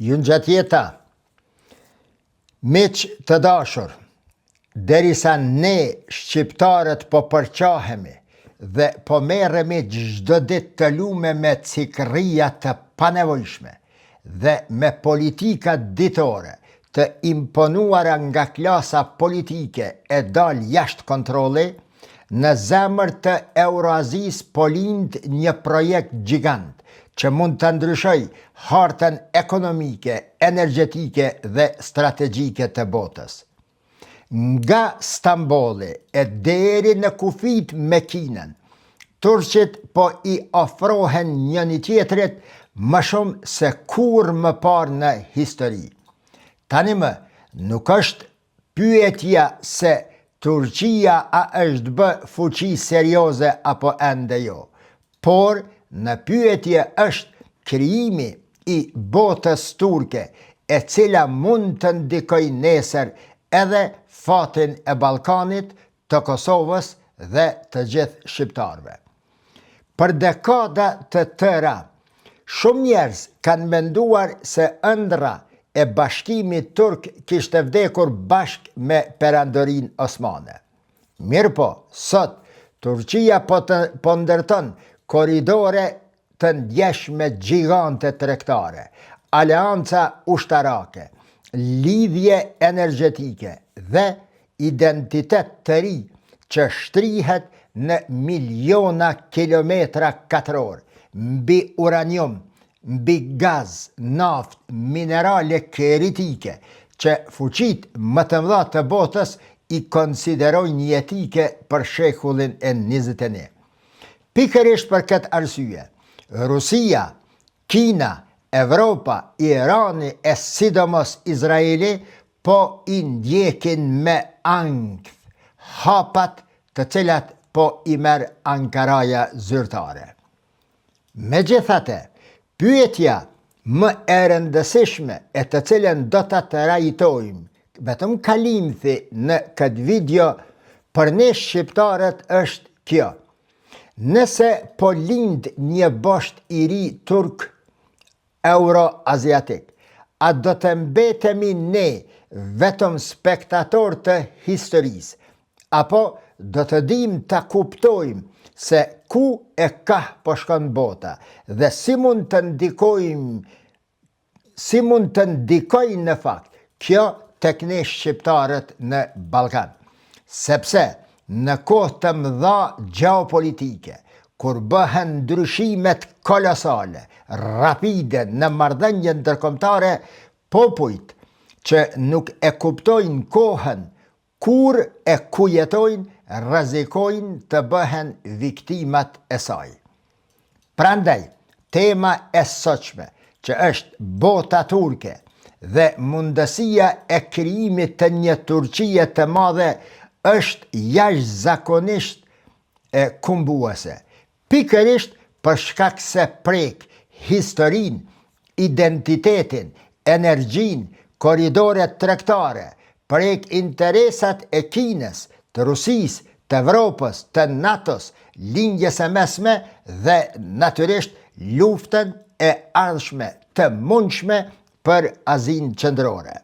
Ju ngjatjeta, miq të dashur, derisa ne shqiptarët po përqahemi dhe po merremi çdo ditë të lume me cikërria të panevojshme dhe me politika ditore të imponuara nga klasa politike e dal jashtë kontrolli, në zemër të Eurazis po lind një projekt gjigant që mund të ndryshoj hartën ekonomike, energjetike dhe strategjike të botës. Nga Stambolli e deri në kufit me Kinën, turqit po i ofrohen njëri tjetrit më shumë se kur më parë në histori. Tani më, nuk është pyetja se Turqia a është bë fuqi serioze apo ende jo, por në pyetje është krijimi i botës turke e cila mund të ndikoj nesër edhe fatin e Ballkanit, të Kosovës dhe të gjithë shqiptarëve. Për dekada të tëra, shumë njerëz kanë menduar se ëndra e bashkimit turk kishte vdekur bashk me perandorin osmane. Mirë po, sot Turqia po ndërton korridore të ndjeshme gjigante tregtare, aleanca ushtarake, lidhje energjetike dhe identitet të ri që shtrihet në miliona kilometra katror, mbi uranium, mbi gaz, naft, minerale kritike që fuqit më të mëdha të botës i konsiderojnë jetike për shekullin e 21. Pikërisht për këtë arsye, Rusia, Kina, Evropa, Irani e sidomos Izraeli po i ndjekin me ankth hapat të cilat po i merr Ankaraja zyrtare. Megjithatë, pyetja më e rëndësishme e të cilën do ta trajtojmë, vetëm kalimthi në këtë video për ne shqiptarët është kjo. Nëse po lind një bosht i ri turk euro-aziatik, a do të mbetemi ne vetëm spektator të historisë, apo do të dim të kuptojmë se ku e ka po shkon bota dhe si mund të ndikojë në fakt kjo tek ne shqiptarët në Ballkan. Sepse në kohë të mëdha gjeopolitike, kur bëhen ndryshimet kolosale, rapide në marrëdhëniet ndërkombëtare, popujt që nuk e kuptojnë kohën, kur e ku jetojnë, rrezikojnë të bëhen viktimat e saj. Prandaj, tema e sotshme, që është bota turke dhe mundësia e krijimit të një Turqie të madhe, është jashtëzakonisht e kumbuese. Pikërisht për shkak se prek historinë, identitetin, energjinë, korridoret tregtare, prek interesat e Kinës, të Rusisë, të Evropës, të NATO-s, lindjes e mesme dhe natyrisht luftën e ardhshme të mundshme për Azinë qendrore.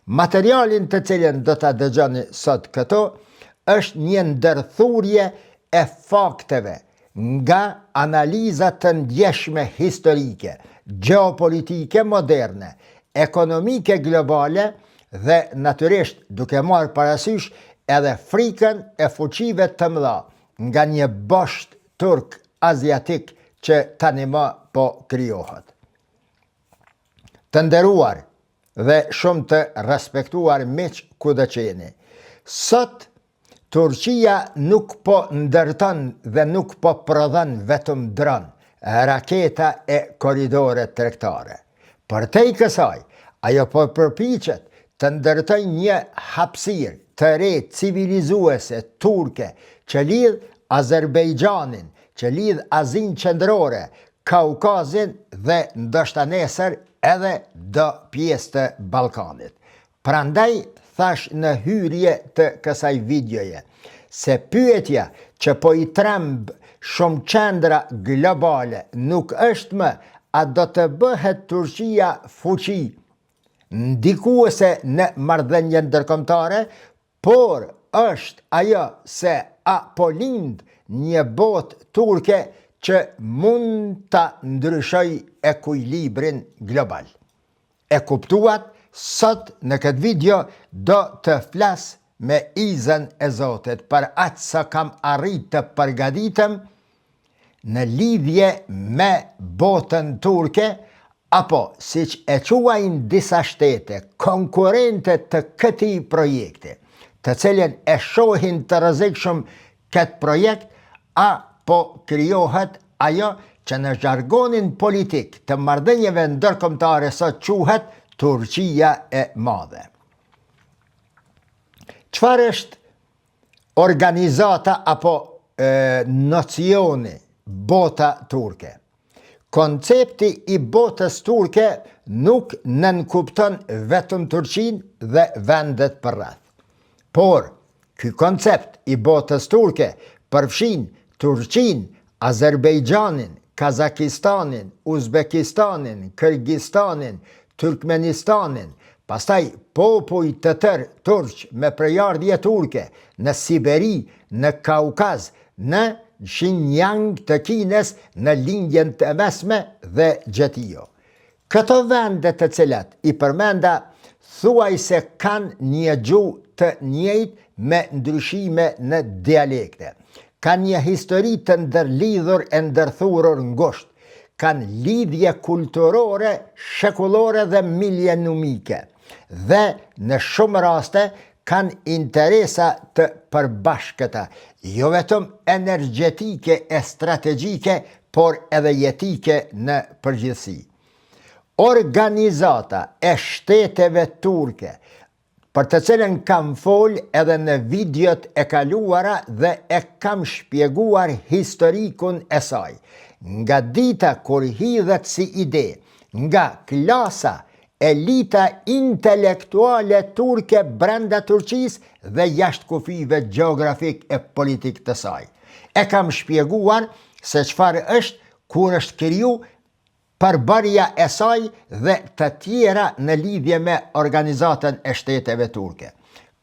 Materialin të cilën do ta dëgjoni sot këto është një ndërthurje e fakteve nga analiza të ndjeshme historike, gjeopolitike moderne, ekonomike globale dhe natyrisht duke marrë parasysh edhe frikën e fuqive të mëdha nga një bosht turk aziatik që tani më po krijohet. Të nderuar dhe shumë të respektuar miq kudo që jeni, sot Turqia nuk po ndërton dhe nuk po prodhon vetëm dron, raketa e korridore tregtare. Përtej kësaj, ajo po përpiqet të ndërtojë një hapësirë të re civilizuese turke që lidh Azerbejxhanin, që lidh Azinë qendrore, Kaukazin dhe ndoshta nesër edhe do pjesë të Ballkanit. Prandaj thash në hyrje të kësaj videoje se pyetja që po i tremb shumë qendra globale nuk është më a do të bëhet Turqia fuqi ndikuese në marrëdhënien ndërkombëtare, por është ajo se a po lind një botë turke që mund të ndryshoj ekuilibrin global. E kuptuat, sot në këtë video do të flas me izën e Zotit për atë sa kam arrit të përgatitem në lidhje me botën turke, apo siç e quajnë disa shtete konkurrente të këtij projekti, të cilën e shohin të rrezikshëm këtë projekt, apo krijohet ajo që në jargonin politik të marrëdhënieve ndërkombëtare sot quhet Turqia e Madhe. Çfarë është organizata apo nocioni bota turke? Koncepti i botës turke nuk nënkupton vetëm Turqinë dhe vendet përreth. Por, ky koncept i botës turke përfshin Turqinë, Azerbejxhanin, Kazakistanin, Uzbekistanin, Kërgjistanin, Turkmenistanin, pastaj popuj të tërë turq me prejardhje turke në Siberi, në Kaukaz, në Xinjiang të Kinës, në lindjen të mesme dhe Gjetio. Këto vende të cilat i përmenda thuaj se kanë një gjuhë të njëjtë me ndryshime në dialekte. Kanë një histori të ndërlidhur e ndërthurur ngushtë. Kanë lidhje kulturore, shekullore dhe millenumike. Dhe në shumë raste kanë interesa të përbashkëta, jo vetëm energjetike e strategjike, por edhe jetike në përgjithësi. Organizata e shteteve turke, për të cilën kam fol edhe në videot e kaluara dhe e kam shpjeguar historikun e saj, nga dita kur hidhet si ide, nga klasa elita intelektuale turke brenda Turqisë dhe jashtë kufive gjeografik e politik të saj. E kam shpjeguar se çfarë është, kur është kriju, përbërja e saj dhe të tjera në lidhje me organizatën e shteteve turke.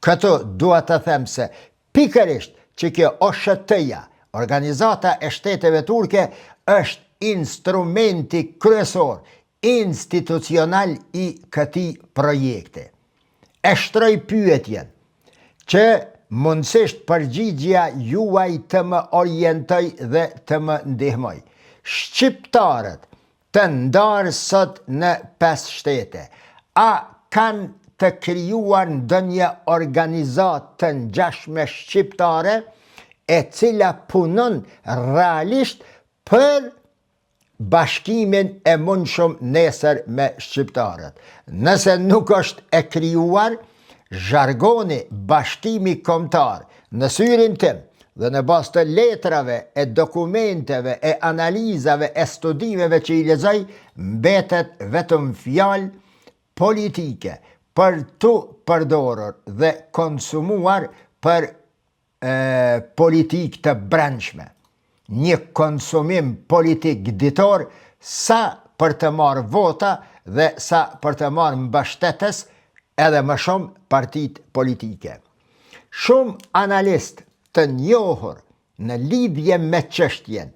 Këto dua të them se pikërisht që kjo OSHT-ja, organizata e shteteve turke, është instrumenti kryesor institucional i këtij projekti. E shtroj pyetjen që mundësisht përgjigjja juaj të më orientoj dhe të më ndihmoj. Shqiptarët të ndarë sot në 5 shtete, a kanë të krijuar ndonjë organizatë të ngjashme shqiptare e cila punon realisht për bashkimin e mundshëm nesër me shqiptarët? Nëse nuk është e krijuar, jargoni bashkimi kombëtar në syrin tim dhe në bazë të letrave, e dokumenteve, e analizave, e studimeve që i lexoj, mbetet vetëm fjalë politike për tu përdorur dhe konsumuar për politikë të brendshme. Një konsumim politik ditor, sa për të marrë vota dhe sa për të marrë mbështetës edhe më shumë partitë politike. Shumë analist të njohur në lidhje me çështjen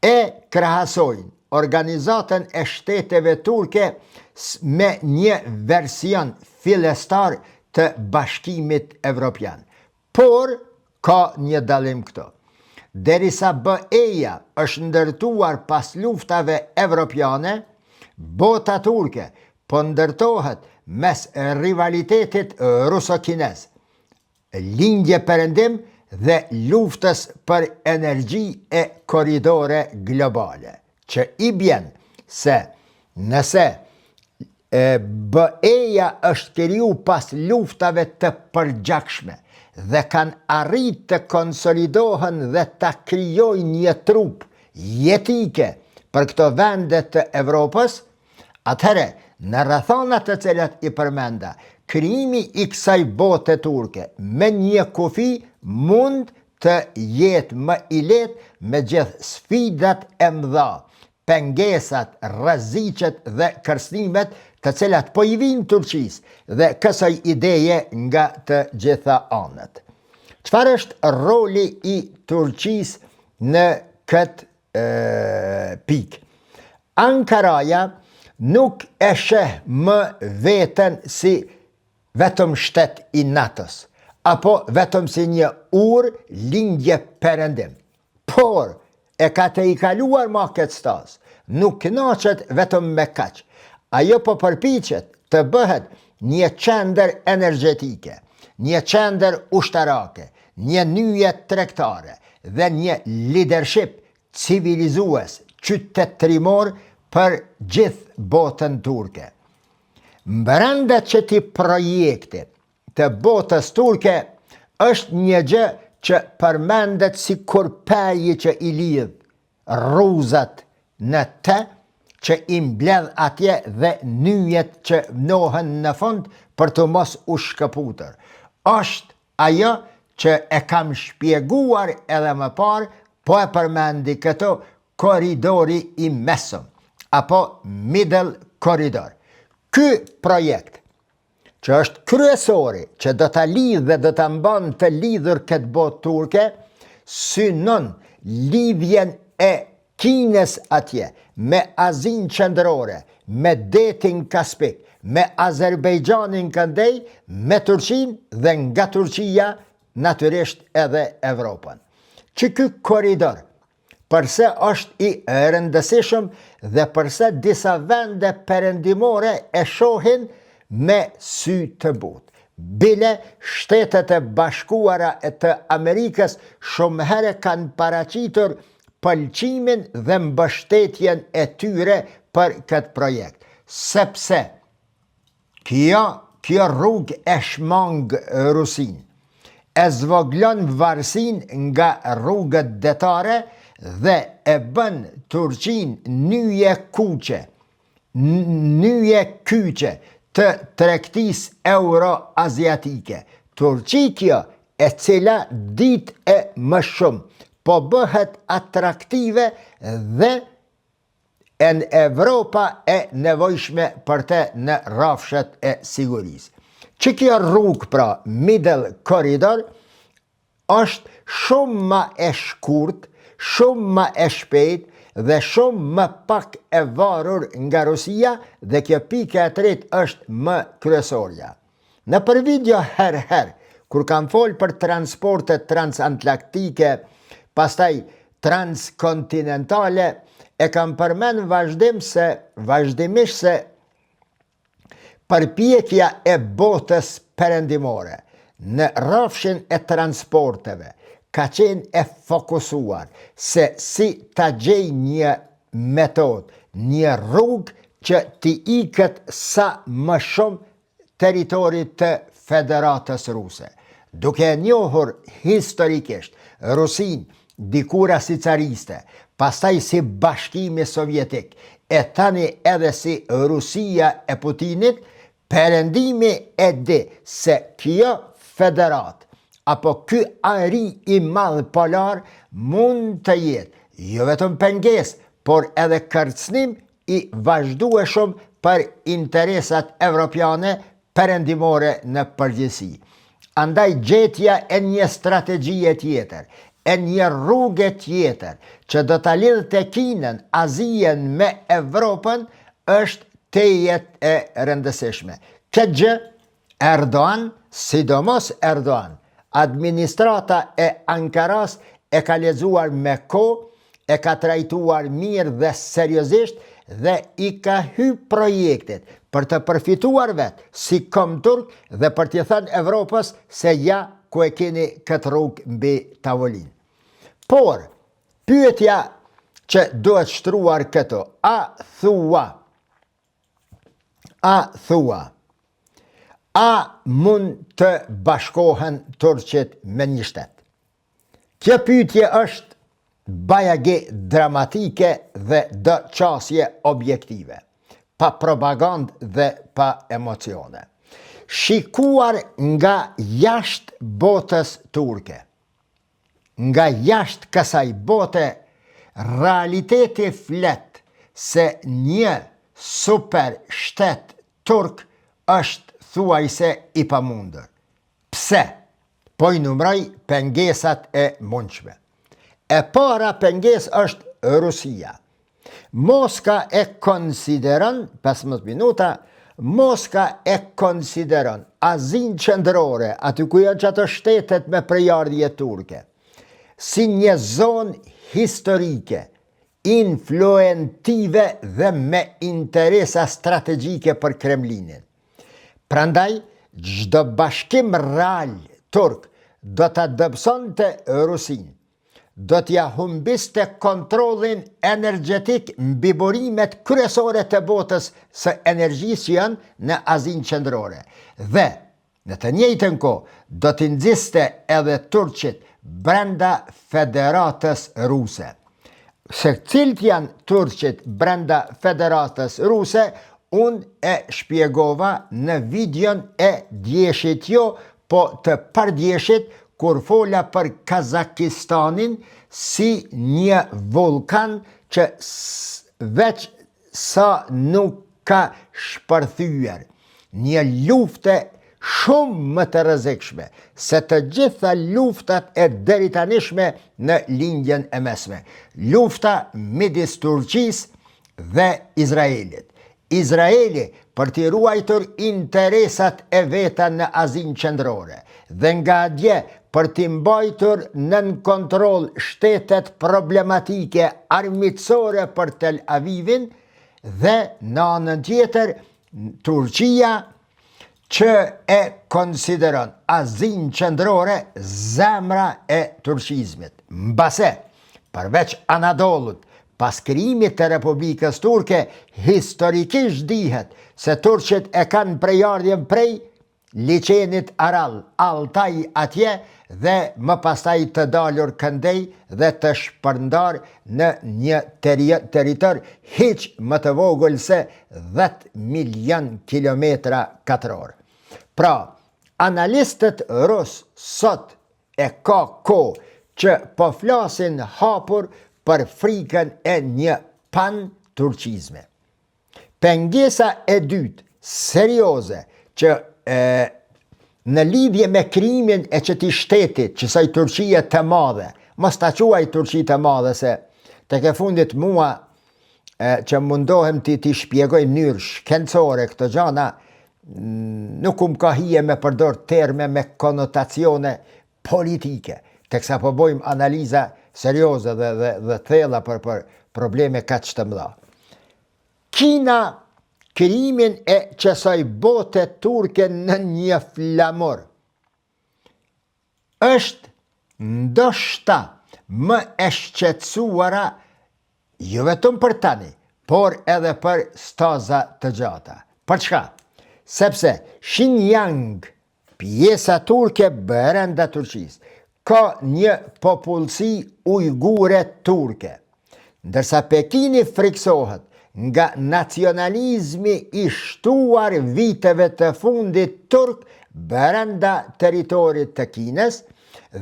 e krahasojnë organizatën e shteteve turke me një version fillestar të bashkimit evropian. Por ka një dallim këto. Derisa BE-ja është ndërtuar pas luftave evropiane, bota turke po ndërtohet mes rivalitetit ruso-kinez, lindje perëndim dhe luftës për energji e korridore globale, që i bjen se nëse BE-ja është kriju pas luftave të përgjakshme dhe kanë arrit të konsolidohen dhe të krijojnë një trup jetike për këto vende të Evropës, atëherë në rrethonat të cilat i përmenda, krijimi i kësaj bote turke me një kufi mund të jetë më i lehtë me gjithë sfidat e mëdha pengesat, rreziqet dhe kërcënimet të cilat po I vijnë Turqisë dhe kësaj ideje nga të gjitha anët. Çfarë është roli I Turqisë në këtë pikë? Ankaraja nuk e sheh më veten si vetëm shtet I NATO-s, apo vetëm si një lindje perëndim. Por e ka të I kaluar ma këtë staz, nuk kënaqet vetëm me kaq. Ajo po përpiqet të bëhet një qendër energjetike, një qendër ushtarake, një nyje tregtare dhe një leadership civilizues, qytetërimor për gjithë botën turke. Brenda këtij projekti të botës turke është një gjë që përmendet si kurpeji që I lidh rruzat në të, që I mbledh atje dhe nyjet që mnohen në fund për të mos u shkëputur. Është ajo që e kam shpjeguar edhe më parë, po e përmendi këto koridori I mesëm, apo middle corridor. Ky projekt, që është kryesori, që do ta lidhë dhe do ta mban të lidhur këtë botë turke, synon lidhjen e Kinës atje, me Azinë qendrore, me detin Kaspik, me Azerbejxhanin këndej, me Turqinë dhe nga Turqia natyrisht edhe Evropën. Që ky korridor, përse është I rëndësishëm dhe përse disa vende perëndimore e shohin me sy të butë. Bile Shtetet e Bashkuara të Amerikës shumë herë kanë paraqitur pëlqimin dhe mbështetjen e tyre për këtë projekt, sepse kjo rrugë e shmang Rusin, e zvoglon varësin nga rrugët detare dhe e bën Turqin nyje kyçe të tregtisë euro-aziatike. Turqi kjo e cila ditë e më shumë po bëhet atraktive dhe në Evropa e nevojshme për te në rrafshet e sigurisë. Që kjo rrugë pra middle corridor është shumë më e shkurt, shumë më e shpejt dhe shumë më pak e varur nga Rusia dhe kjo pika e tretë është më kryesorja. Në për video herë, kur kam folë për transportet transatlantike, pastaj transkontinentale, e kam përmend vazhdimisht se përpjekja e botës perëndimore në rrafshin e transporteve ka qenë e fokusuar se si ta gjej një metodë, një rrugë që t'i ikët sa më shumë territorit të Federatës Ruse. Duke njohur historikisht Rusin dikura si cariste, pastaj si Bashkimi Sovjetik, e tani edhe si Rusia e Putinit, perëndimi e di se kjo federat, apo ky ari I madh polar mund të jetë jo vetëm pengesë, por edhe kërcënim I vazhdueshëm për interesat evropiane perëndimore në përgjithësi. Andaj gjetja e një strategjie tjetër, e një rrugë tjetër që do ta lidhte Kinën, Azijen me Evropën është tejet e rëndësishme. Këtë gjë Erdogan, sidomos Erdogan, administrata e Ankaras e ka lexuar me kohë, e ka trajtuar mirë dhe seriozisht dhe I ka hyr projektit për të përfituar vetë si kom turk dhe për t'i thënë Evropës se ja ku e keni këtë rrugë mbi tavolinë. Por, pyetja që duhet shtruar këto, a mund të bashkohen Turqit me një shtet? Kjo pyetje është bajagi dramatike dhe do qasje objektive, pa propagandë dhe pa emocione. Shikuar nga jashtë botës turke, nga jashtë kësaj bote, realiteti flet se një super shtet turk është thuajse i pamundër. Pse? Po i numroj pengesat e mundshme. E para penges është Rusia. Moska e konsideron, 15 minuta, Moska e konsideron Azinë qendrore, aty ku janë ato shtetet me prejardhje turke, si një zonë historike, influentive dhe me interesa strategjike për Kremlinin. Prandaj, çdo bashkim real turk do ta dobësonte Rusinë, do t'ja humbiste kontrollin energjetik mbi burimet kryesore të botës së energjisë që janë në Azinë qendrore. Dhe në të njëjtën kohë do t'i nxiste edhe turqit brenda Federatës Ruse. Se cilët janë turqit brenda Federatës Ruse, unë e shpjegova në videon e djeshit, jo, po të pardjeshit, kur fola për Kazakistanin si një vulkan që veç sa nuk ka shpërthyer. Një lufte shumë më të rrezikshme se të gjitha luftat e deritanishme në lindjen e mesme. Lufta midis Turqisë dhe Izraelit. Izraeli për t'i ruajtur interesat e veta në Azinë qendrore dhe nga dje për t'i mbajtur nën kontroll shtetet problematike armiqësore për Tel Avivin dhe në anën tjetër Turqia që e konsideron Azinë qendrore zemra e turqizmit. Mbase, përveç Anadollut, pas krijimit të Republikës Turke, historikisht dihet se turqit e kanë prejardhjen prej liçenit Aral, Altaj atje dhe më pastaj të dalur këndej dhe të shpërndar në një territor hiç më të vogël se 10 milion kilometra katror. Pra, analistët rus sot e ka kohë që po flasin hapur për frikën e një pan-turqizme. Pengesa e dytë, serioze, që në lidhje me krijimin e këtij shtetit, që sa Turqia të madhe, mos ta quaj Turqi të madhe se tek e fundit mua që mundohem ti shpjegoj në mënyrë shkencore këto gjana, nuk ka hije me përdor terme me konotacione politike, teksa po bojmë analiza serioze dhe thella për probleme kaq të mëdha. Kina krijimin e kësaj bote turke në një flamur është ndoshta më e shqetësuara jo vetëm për tani, por edhe për staza të gjata. Për çka? Sepse Xinjiang, pjesa turke brenda Turqisë, ka një popullsi ujgure turke, ndërsa Pekini friksohet nga nacionalizmi i shtuar viteve të fundit turk brenda territorit të Kinës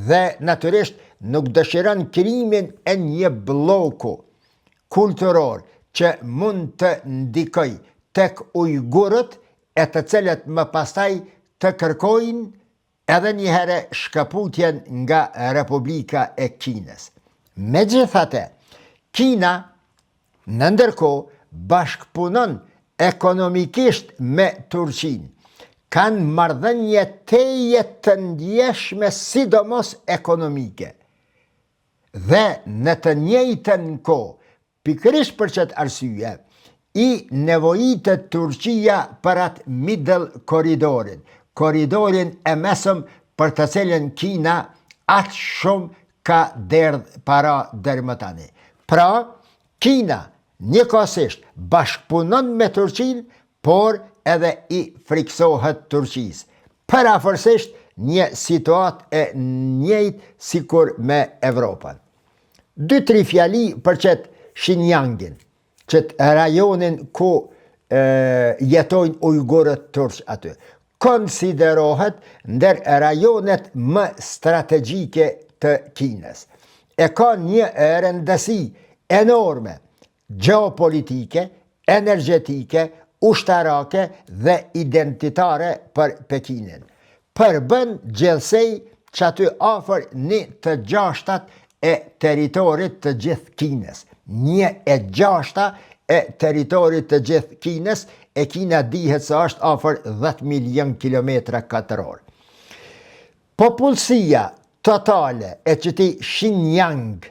dhe natyrisht nuk dëshiron krijimin e një bloku kulturor që mund të ndikoj tek ujgurët e të cilët më pastaj të kërkojnë edhe një herë shkëputjen nga Republika e Kinës. Megjithatë, Kina në ndërkohë bashkëpunon ekonomikisht me Turqinë. Kanë marrëdhënie teje të ndjeshme, sidomos ekonomike. Dhe në të njëjtën kohë, pikërisht për këtë arsye, i nevojitet Turqia për atë middle koridorin e mesëm për të cilën Kina aq shumë ka derdhë para deri më tani. Pra, Kina njëkohësisht bashkëpunon me Turqinë, por edhe i friksohet Turqisë. Parafërsisht një situatë e njëjtë sikur me Evropën. 2-3 fjali për qëtë Xinjiangin, qëtë rajonin ku jetojnë ujgurët turq aty. Konsiderohet ndër rajonet më strategjike të Kinës. E ka një rëndësi enorme geopolitike, energjetike, ushtarake dhe identitare për Pekinin. Përbën gjithsej që aty afër 1/6 e teritorit të gjithë Kinës. 1/6 e teritorit të gjithë Kinës, e Kina dihet se është afër 10 milion kilometra katror. Popullsia totale e qyteti Xinjiang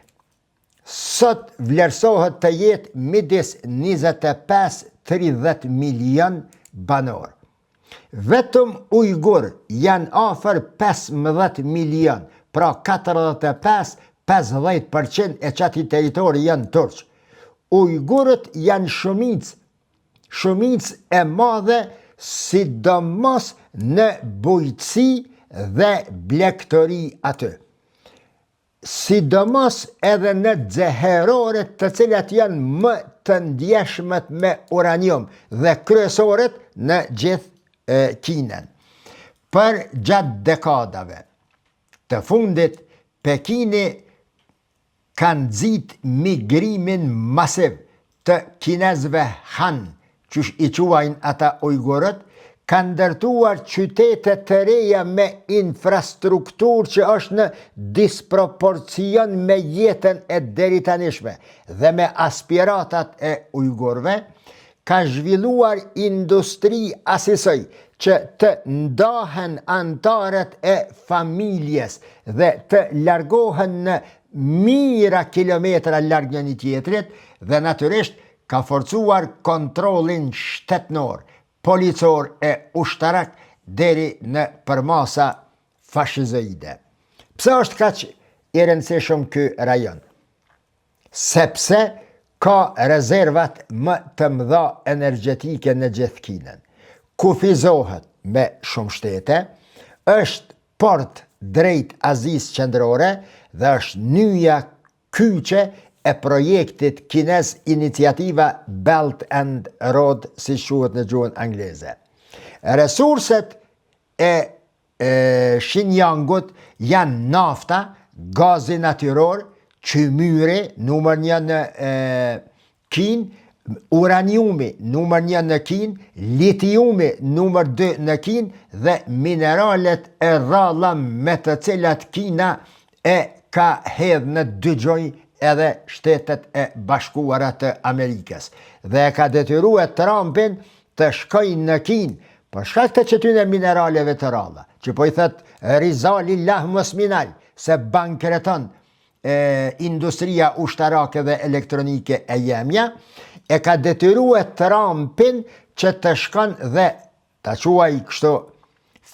sot vlerësohet të jetë midis 25-30 milion banor. Vetëm Ujgur janë afër 15 milion, pra 45-50% e qati teritori janë turq. Ujgurët janë shumicë e madhe, sidomos në bujqësi dhe blegtori aty. Sidomos edhe në xeheroret të cilat janë më të ndjeshmet me uranium dhe kryesoret në gjithë Kinën. Për gjatë dekadave të fundit, Pekini kanë nxit migrimin masiv të kinezëve Han, që i quajnë ata ujgurët, kanë ndërtuar qytete të reja me infrastrukturë që është në disproporcion me jetën e deritanishme dhe me aspiratat e ujgurve, ka zhvilluar industri asisoj që të ndahen antarët e familjes dhe të largohen në mira kilometra larg njëri tjetrit dhe natyrisht ka forcuar kontrollin shtetnor, policor e ushtarak deri në përmasa fashizoide. Pse është kaq i rëndësishëm ky rajon? Sepse ka rezervat më të mëdha energjetike në gjithë Kinën. Kufizohet me shumë shtete, është port drejt Azisë qendrore dhe është nyja kyçe e projektit kinez iniciativa Belt and Road, si quhet në gjuhën angleze. Resurset e Xinjiangut janë nafta, gazi natyror, qymyri, numër 1 në Kinë, uraniumi, numër 1 në Kinë, litiumi, numër 2 në Kinë dhe mineralet e rralla me të cilat Kina e ka hedhë në dëgjoj edhe Shtetet e Bashkuara të Amerikës. Dhe e ka detyrue Trumpin të shkojnë në Kinë, për shkak të qëtyne mineraleve të rralla, që po i thët Rizali Lahmës Minal, se bankreton industria ushtarake dhe elektronike e jemja, e ka detyrue Trumpin që të shkon dhe ta quaj kështu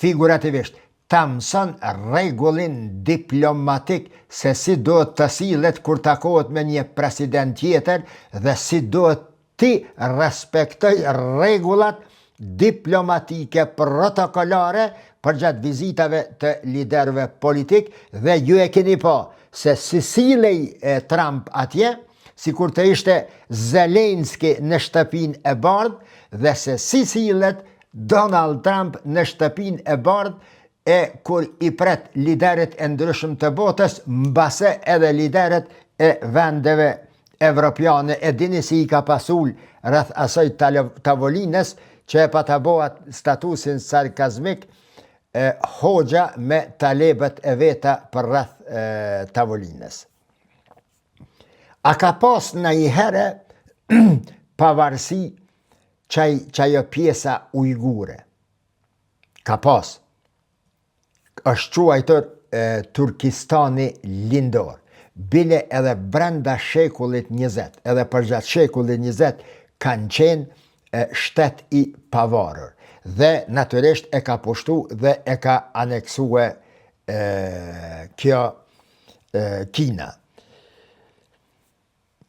figurativisht, ta mëson rregullin diplomatik se si duhet të sillet kur takohet me një president tjetër dhe si duhet ti respektoj rregullat diplomatike protokolare për gjatë vizitave të liderëve politik dhe ju e keni pa se si silej Trump atje, si kur të ishte Zelenski në shtëpin e bardh dhe se si sillet Donald Trump në shtëpin e bardh e kur i pret liderët e ndryshëm të botës, mbase edhe liderët e vendeve evropiane, e dini si i ka pasul rreth asaj tavolinës që e patabohat statusin sarkazmik Hoxha me talebët e veta për rreth tavolinës. A ka pas në i herë pavarësi qajo pjesa ujgure? Ka pas. Është quajtur Turkistani lindor. Bile edhe brenda shekullit 20, edhe përgjatë shekullit 20, kanë qenë shtet i pavarur. Dhe natyrisht e ka pushtu dhe e ka aneksue kjo Kina.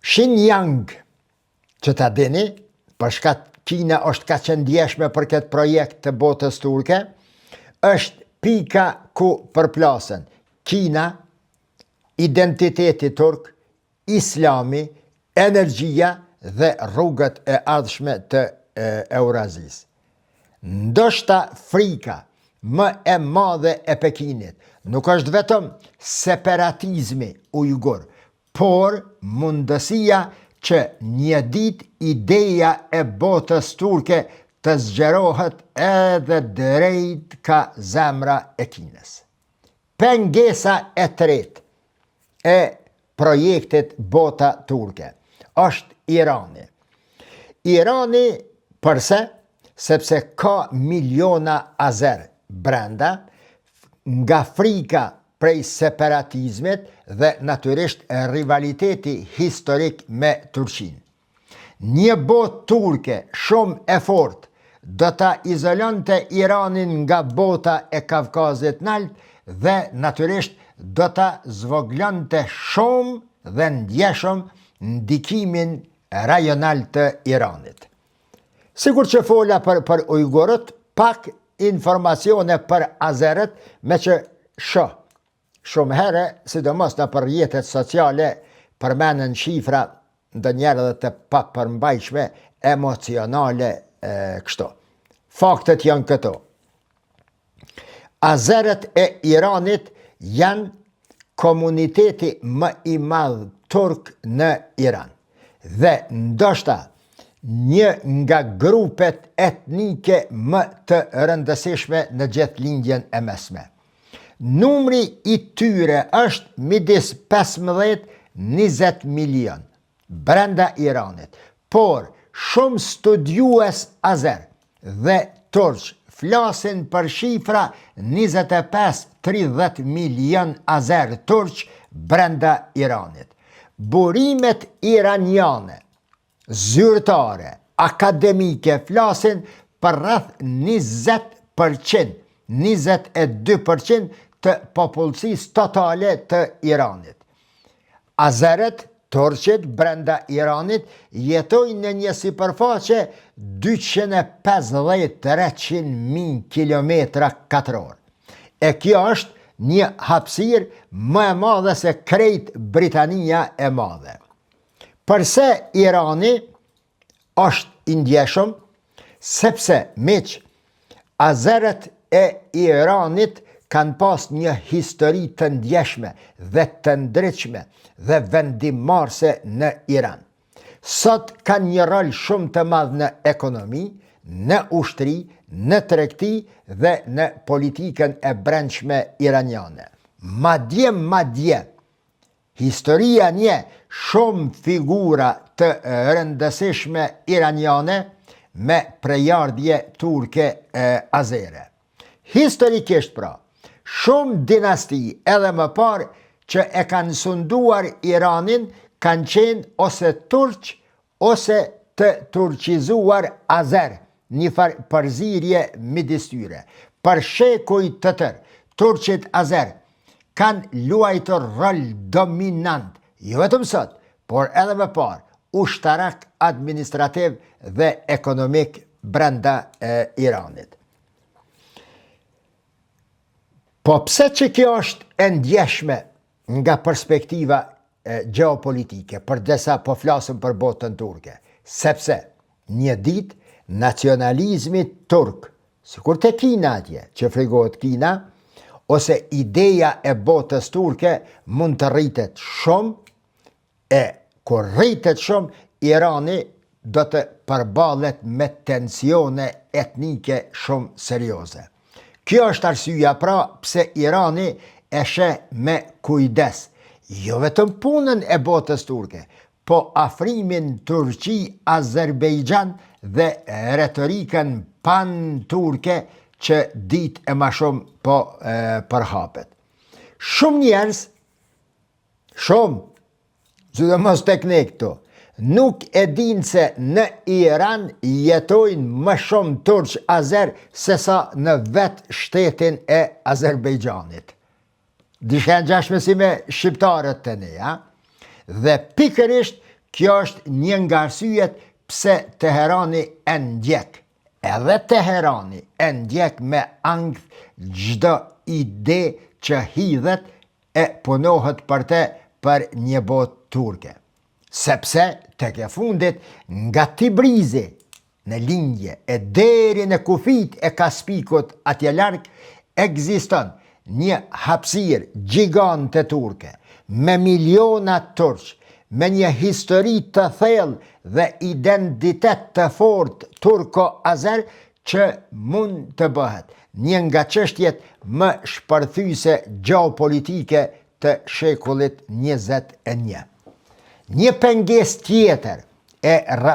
Xinjiang, që ta dini, përshkat Kina është ka qëndjeshme për këtë projekt të botës turke, është pika ku përplasen Kina, identiteti turk, islami, energjia dhe rrugët e ardhshme të Eurazisë. Ndoshta frika më e madhe e Pekinit nuk është vetëm separatizmi ujgur, por mundësia që një dit ideja e botës turke të zgjerohet edhe drejt ka zemra e Kinës. Pengesa e tretë e projektit bota turke është Irani. Irani përse? Sepse ka miliona azer brenda nga frika prej separatizmit dhe natyrisht rivaliteti historik me Turqinë. Një botë turke shumë e fortë do ta izolonte Iranin nga bota e Kavkazit nalt dhe natyrisht do ta zvoglonte shumë dhe ndjeshëm ndikimin rajonal të Iranit. Sigur që fola për ujgurët, pak informacione për azerët, me që shumë herë, sidomos në për rrjetet sociale, përmenen shifra ndonjëherë dhe të papërmbajshme emocionale kështu. Faktet janë këto. Azerët e Iranit janë komuniteti më i madh turk në Iran. Dhe ndoshta një nga grupet etnike më të rëndësishme në gjithlindjen e mesme. Numri i tyre është midis 15-20 milion brenda Iranit, por shumë studiues azer dhe turq flasin për shifra 25-30 milion azer turq brenda Iranit. Burimet iraniane zyrtare, akademike flasin për rreth 20%, 22% të popullsisë totale të Iranit. Azerët, turqit brenda Iranit jetojnë në një sipërfaqe 250-300.000 km². E kjo është një hapësirë më e madhe se krejt Britania e madhe. Përse Irani është i ndjeshëm? Sepse miq, azerët e Iranit kanë pas një histori të ndjeshme dhe të ndryshme dhe vendimarrëse në Iran. Sot kanë një rol shumë të madh në ekonomi, në ushtri, në tregti dhe në politikën e brendshme iraniane. Madje, historia nje shumë figura të rëndësishme iraniane me prejardhje turke azere. Historikisht pra, shumë dinasti edhe më parë që e kanë sunduar Iranin kanë qenë ose turq ose të turqizuar azer, një farë përzirje midis tyre. Për shekuj të tërë, turqit azer kanë luajtur rol dominant, jo vetëm sot, por edhe më parë, ushtarak, administrativ dhe ekonomik brenda Iranit. Po pse që kjo është e ndjeshme nga perspektiva geopolitike, përdesa po flasëm për botën turke? Sepse një ditë nacionalizmi turk, sikur te Kina atje, që frigohet Kina, ose ideja e botës turke mund të rritet shumë, e kur rritet shumë, Irani do të përballet me tensione etnike shumë serioze. Kjo është arsyeja pra pse Irani e sheh me kujdes, jo vetëm punën e botës turke, po afrimin Turqi-Azerbejxhan dhe retorikën pan-turke që ditë e ma shumë po përhapet. Shumë njerëz, sidomos tek ne këtu, nuk e dinë se në Iran jetojnë më shumë turq azer se sa në vetë shtetin e Azerbejxhanit. Disha ngjashme si me shqiptarët të ne, ja? Dhe pikërisht kjo është një nga arsyet pse Teherani e ndjek. Edhe Teherani e ndjek me ankth çdo ide që hidhet e punohet për te për një botë turke. Sepse tek e fundit nga Tibrizi në lindje e deri në kufit e Kaspikut atje larg ekziston një hapësirë gjigante turke me miliona turq, me një histori të thellë dhe identitet të fortë turko-azer që mund të bëhet një nga çështjet më shpërthyese gjeopolitike të shekullit 21. Një pengesë tjetër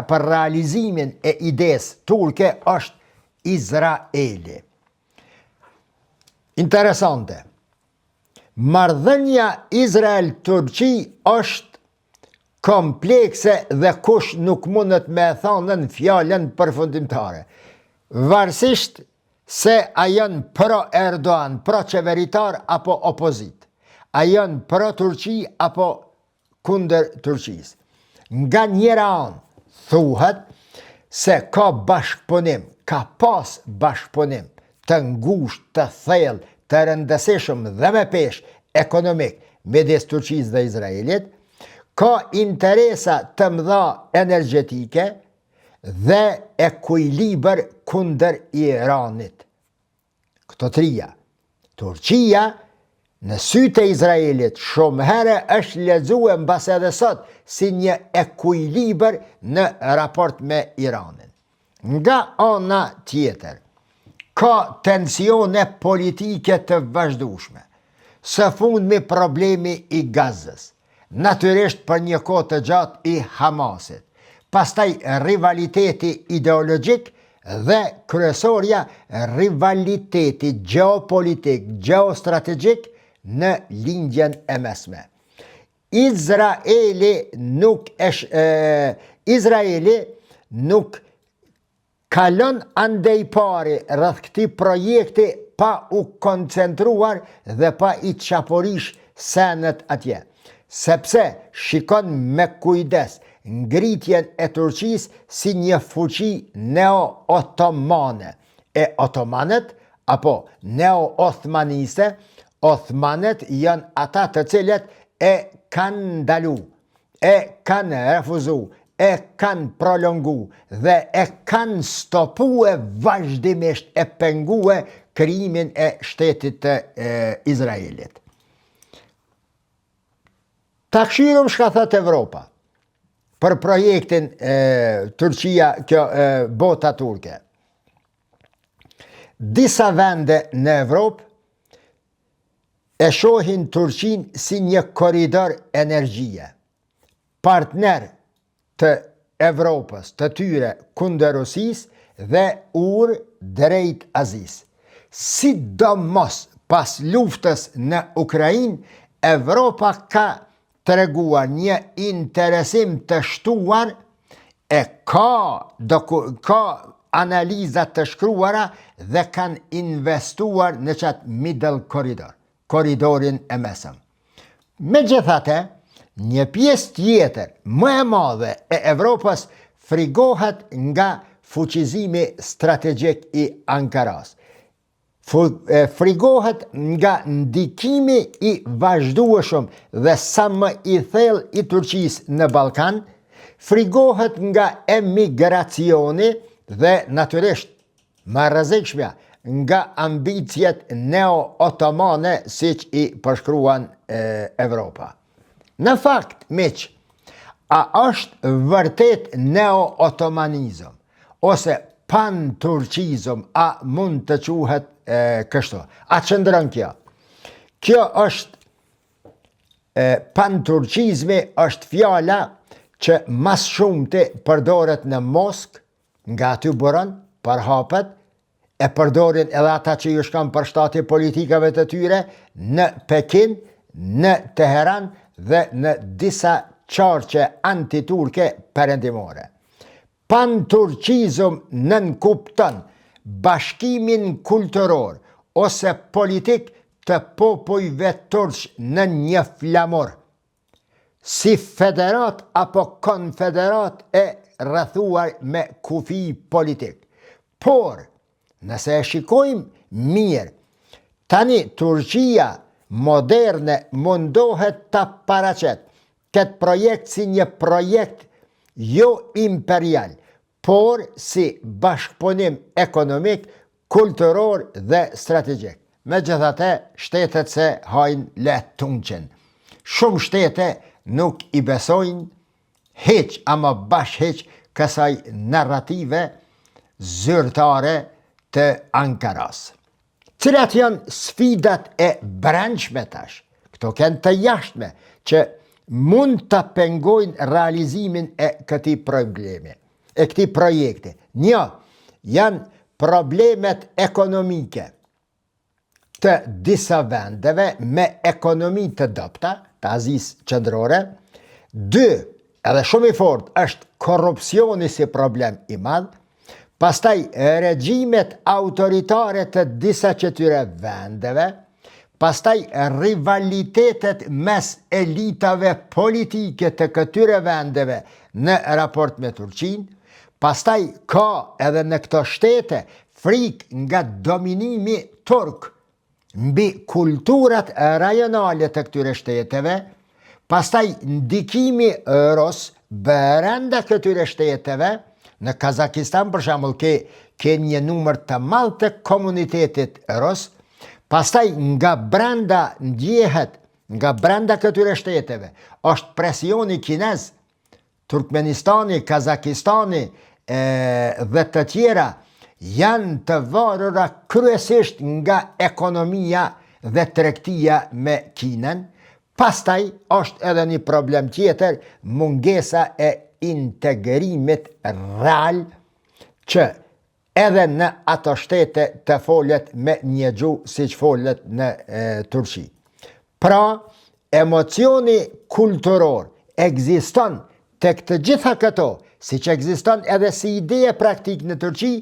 për realizimin e idesë turke është Izraeli. Interesante. Marrëdhënia Izrael-Turqi është komplekse dhe kush nuk mundet me thonë në fjalën përfundimtare. Varësisht se a janë pro-Erdogan, pro-qeveritar apo opozit. A janë pro-Turqi apo kundër Turqisë. Nga njëra anë thuhet se ka bashkëpunim, ka pas bashkëpunim të ngushtë, të thellë, të rëndësishëm dhe me peshë ekonomik midis Turqisë dhe Izraelit, ka interesa të mëdha energjetike dhe ekuilibër kundër Iranit. Këto trija. Turqia në sytë e Izraelit shumë herë është lexuar mbas edhe sot si një ekuilibër në raport me Iranin. Nga ana tjetër, ka tensione politike të vazhdueshme. Së fundmi problemi i Gazës, natyrisht për një kohë të gjatë i Hamasit, pastaj rivaliteti ideologjik dhe kryesorja rivaliteti geopolitik, geostrategjik në lindjen e mesme. Izraeli nuk kalon andej pari rreth këtij projekti pa u koncentruar dhe pa i çaporish senet atje, sepse shikon me kujdes ngritjen e Turqisë si një fuqi neo-otomane. E otomanet apo neo-othmanise, Othmanet janë ata të cilët e kanë ndalu, e kanë refuzu, e kanë prolongu dhe e kanë stopue vazhdimisht e pengue krijimin e shtetit të Izraelit. Ta këshirëm shka thët Evropa për projektin Turqia, bota turke. Disa vende në Evropë e shohin Turqin si një korridor energjie, partner të Evropës, të tyre kundër Rusisë dhe urë drejt Azisë. Sidomos pas luftës në Ukrainë, Evropa ka treguar një interesim të shtuar e ka analizat të shkruara dhe kanë investuar në qatë middle corridor, koridorin e mesëm. Megjithatë, një pjesë tjetër më e madhe e Evropës frigohet nga fuqizimi strategjik i Ankaras. Frigohet nga ndikimi i vazhdueshëm dhe sa më i thellë i Turqisë në Ballkan, frigohet nga emigracioni dhe natyrisht më rrezikshmja nga ambicjet neo-otomane siç i përshkruan Evropa. Në fakt, miq, a është vërtet neo-otomanizëm ose pan-turqizëm, a mund të quhet kështu? A qëndron kjo? Kjo është pan-turqizmi, është fjala që mas shumti përdoret në Moskë, nga aty buron, përhapet, e përdorin edhe ata që ju shkan për shtati politikave të tyre në Pekin, në Teheran dhe në disa qarqe antiturke perëndimore. Pan-turqizëm nënkupton bashkimin kulturor ose politik të popujve turq në një flamur, si federat apo konfederat e rrethuar me kufi politik. Por, nëse e shikojmë mirë, tani Turqia moderne mundohet të paraqet këtë projekt si një projekt jo imperial, por si bashkëpunim ekonomik, kulturor dhe strategjik. Megjithatë, shtetet se hajnë le tunqen. Shumë shtete nuk i besojnë heq, ama bash heq kësaj narrative zyrtare të Ankaras. Cilat janë sfidat e brendshme tash, këto kënë të jashtme, që mund të pengojnë realizimin e këtij problemi, e këtij projekti. Një, janë problemet ekonomike të disa vendeve me ekonomi të dobta, të Azisë Qendrore. Dy, edhe shumë i fort, është korrupsioni si problem i madh. Pastaj regjimet autoritare të disa këtyre vendeve, pastaj rivalitetet mes elitave politike të këtyre vendeve në raport me Turqinë, pastaj ka edhe në këto shtete frikë nga dominimi turk mbi kulturat rajonale të këtyre shteteve, pastaj ndikimi rus brenda këtyre shteteve. Në Kazakistan, për shembull, ke një numër të madh të komunitetit rus, pastaj nga brenda ndjehet, nga brenda këtyre shteteve, është presioni kinez, Turkmenistani, Kazakistani dhe të tjera janë të varura kryesisht nga ekonomia dhe tregtia me Kinën. Pastaj është edhe një problem tjetër, mungesa e integrimit real që edhe në ato shtete të folet me një gjuhë siç folet në Turqi. Pra, emocioni kulturor ekziston tek të gjitha këto, siç ekziston edhe si ide praktik në Turqi,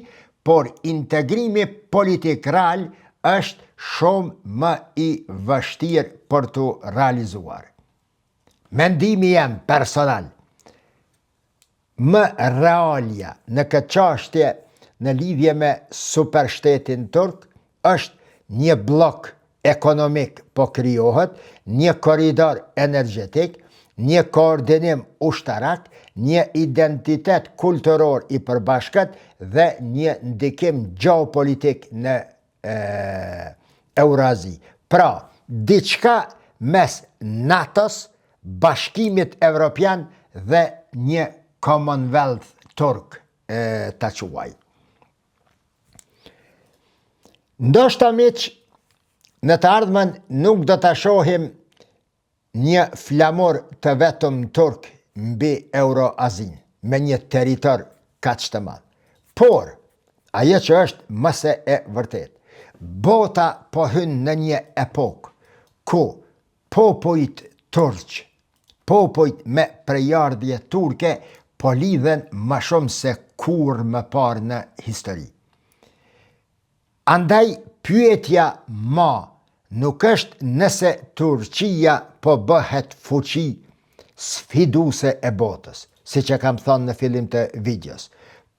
por integrimi politik real është shumë më i vështirë për të realizuar. Mendimi jam personal, më realja në këtë çështje në lidhje me supershtetin turk është një blok ekonomik po krijohet, një korridor energjetik, një koordinim ushtarak, një identitet kulturor i përbashkët dhe një ndikim gjeopolitik në Eurazi. Pra, diçka mes NATO-s, Bashkimit Evropian dhe një Commonwealth turk të quaj. Ndoshta miq, në të ardhmen nuk do të shohim një flamur të vetëm turk mbi Euroazin, me një territor kaq të madh. Por, ajo që është mëse e vërtet, bota po hyn në një epokë ku popujt turq, popujt me prejardhje turke, po lidhen më shumë se kur më parë në histori. Andaj pyetja ma nuk është nëse Turqia po bëhet fuqi sfiduese e botës, siç e kam thënë në fillim të videos,